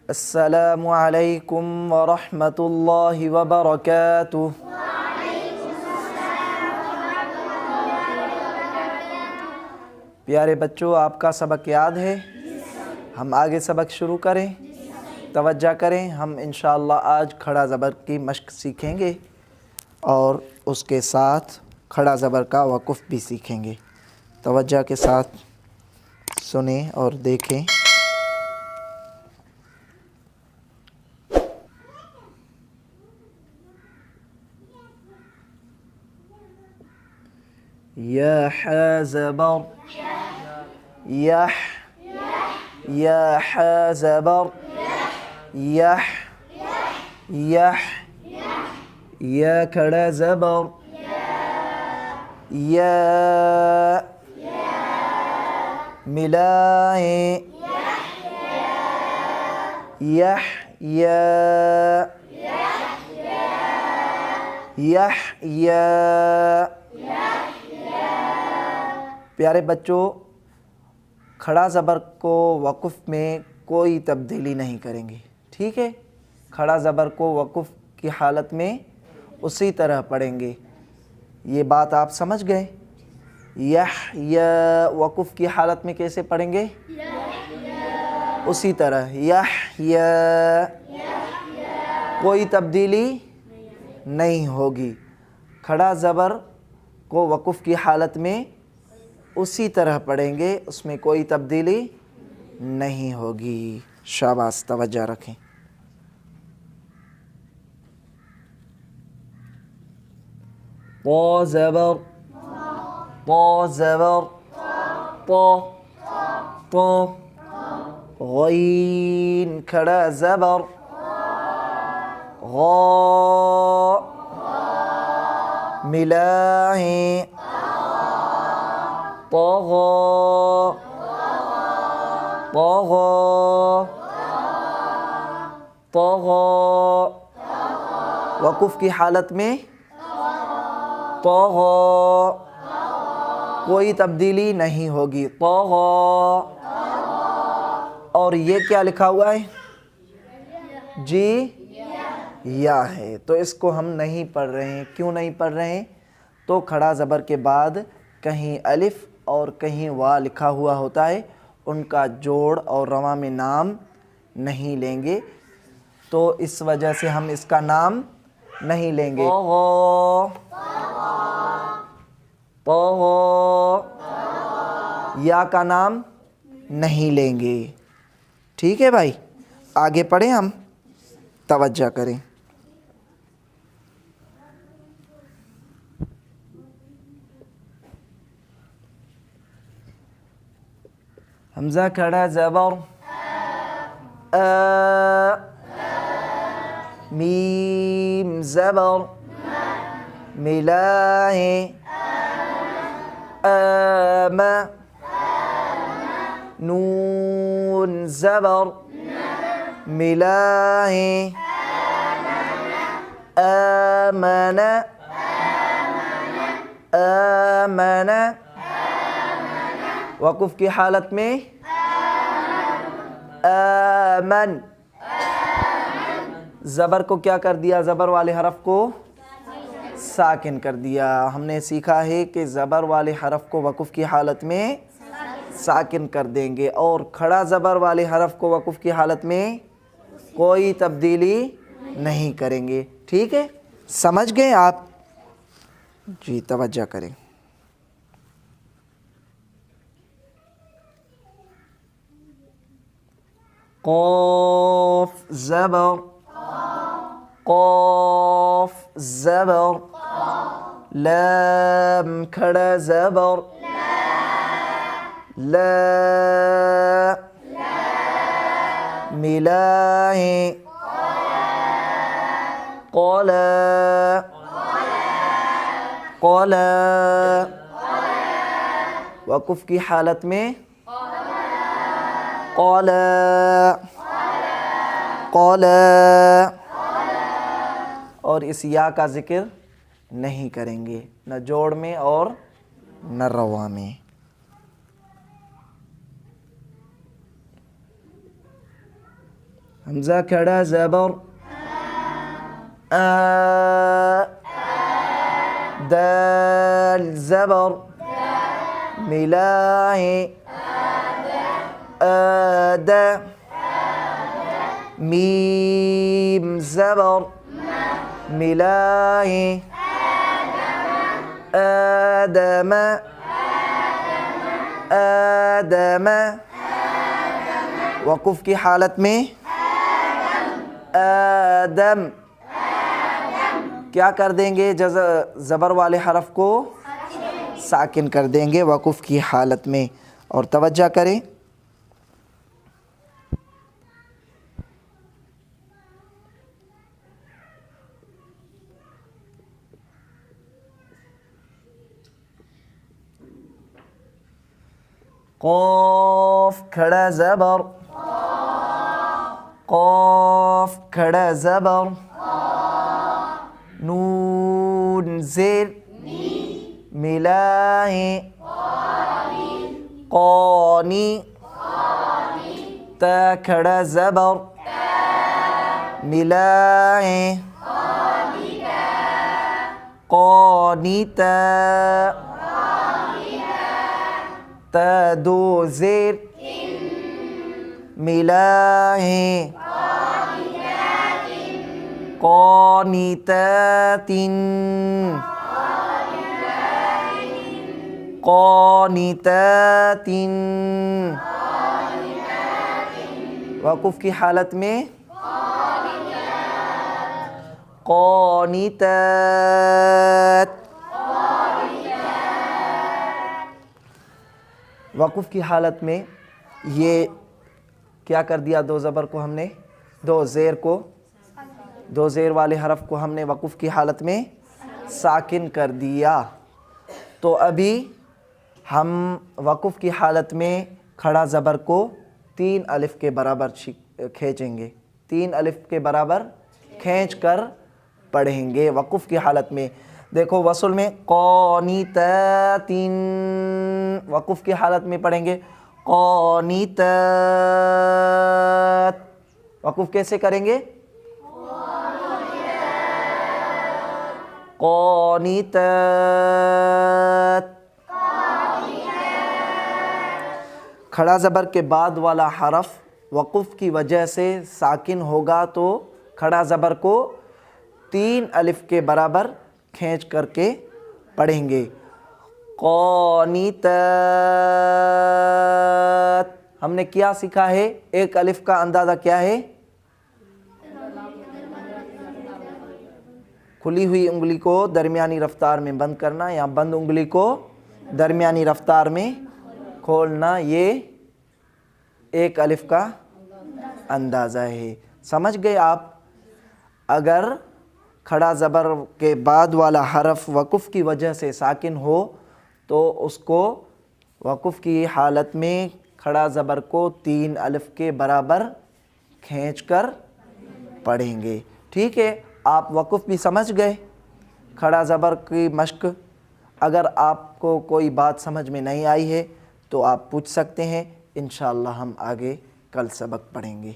السلام علیکم ورحمۃ اللہ وبرکاتہ۔ پیارے بچوں، آپ کا سبق یاد ہے؟ ہم آگے سبق شروع کریں؟ توجہ کریں، ہم انشاءاللہ آج کھڑا زبر کی مشق سیکھیں گے اور اس کے ساتھ کھڑا زبر کا وقف بھی سیکھیں گے۔ توجہ کے ساتھ سنیں اور دیکھیں۔ یا ح زبر یح، یا ح زبر یح، یح، یا کھڑا زبر یا، ملائیں یح یا، یح یا۔ پیارے بچوں، کھڑا زبر کو وقف میں کوئی تبدیلی نہیں کریں گے، ٹھیک ہے؟ کھڑا زبر کو وقف کی حالت میں اسی طرح پڑھیں گے۔ یہ بات آپ سمجھ گئے؟ یح یا وقف کی حالت میں کیسے پڑھیں گے؟ اسی طرح یح یا، کوئی تبدیلی نہیں ہوگی۔ کھڑا زبر کو وقف کی حالت میں اسی طرح پڑھیں گے، اس میں کوئی تبدیلی نہیں ہوگی۔ شاباش، توجہ رکھیں۔ طا زبر، طا زبر، طا، طا۔ غین کھڑا زبر غا، ملائیں طغى، طغى، طغى۔ وقف کی حالت میں طغى، کوئی تبدیلی نہیں ہوگی، طغى۔ اور یہ کیا لکھا ہوا ہے؟ جی یا ہے، تو اس کو ہم نہیں پڑھ رہے ہیں۔ کیوں نہیں پڑھ رہے ہیں؟ تو کھڑا زبر کے بعد کہیں الف اور کہیں وا لکھا ہوا ہوتا ہے، ان کا جوڑ اور رواں میں نام نہیں لیں گے، تو اس وجہ سے ہم اس کا نام نہیں لیں گے۔ یا کا نام نہیں لیں گے، ٹھیک ہے بھائی؟ آگے پڑھیں ہم، توجہ کریں۔ حمزہ کھڑا زبر آ، میم زبر ملائیں آم، نون زبر ملائیں آمن، آمن۔ وقف کی حالت میں آمن، زبر کو کیا کر دیا؟ زبر والے حرف کو ساکن کر دیا۔ ہم نے سیکھا ہے کہ زبر والے حرف کو وقف کی حالت میں ساکن کر دیں گے، اور کھڑا زبر والے حرف کو وقف کی حالت میں کوئی تبدیلی نہیں کریں گے، ٹھیک ہے؟ سمجھ گئے آپ؟ جی توجہ کریں۔ قاف زبر، قاف زبر، لام کھڑا زبر لا، ملائیں قلا، قلا۔ وقف کی حالت میں قلا، قلا، اور اس یا کا ذکر نہیں کریں گے، نہ جوڑ میں اور نہ رواں میں۔ حمزہ کھڑا زبر دال زبر ملا ہے آد میم زبر ملا ہے آدم آدم وقف کی حالت میں آدم کیا کر دیں گے؟ زبر والے حرف کو ساکن کر دیں گے وقف کی حالت میں. اور توجہ کریں قاف کھڑا زبر قاف کھڑا زبر نون زیر ملا ہے قانی تا کھڑا زبر ملا ہے قانتا تا دو زیر ملا ہے قانتات قانتات وقف کی حالت میں قانتات وقف کی حالت میں یہ کیا کر دیا؟ دو زبر کو ہم نے دو زیر والے حرف کو ہم نے وقف کی حالت میں ساکن کر دیا. تو ابھی ہم وقف کی حالت میں کھڑا زبر کو 3 الف کے برابر کھینچیں گے 3 الف کے برابر کھینچ کر پڑھیں گے وقف کی حالت میں. دیکھو وصل میں قانتات وقف کی حالت میں پڑھیں گے قانتات. وقف کیسے کریں گے؟ قانتات. کھڑا زبر کے بعد والا حرف وقف کی وجہ سے ساکن ہوگا تو کھڑا زبر کو 3 الف کے برابر کھینچ کر کے پڑھیں گے قانتات. ہم نے کیا سیکھا ہے؟ ایک الف کا اندازہ کیا ہے؟ کھلی ہوئی انگلی کو درمیانی رفتار میں بند کرنا یا بند انگلی کو درمیانی رفتار میں کھولنا، یہ ایک الف کا اندازہ ہے. سمجھ گئے آپ؟ اگر کھڑا زبر کے بعد والا حرف وقف کی وجہ سے ساکن ہو تو اس کو وقف کی حالت میں کھڑا زبر کو 3 الف کے برابر کھینچ کر پڑھیں گے. ٹھیک ہے، آپ وقف بھی سمجھ گئے، کھڑا زبر کی مشق. اگر آپ کو کوئی بات سمجھ میں نہیں آئی ہے تو آپ پوچھ سکتے ہیں، انشاءاللہ ہم آگے کل سبق پڑھیں گے.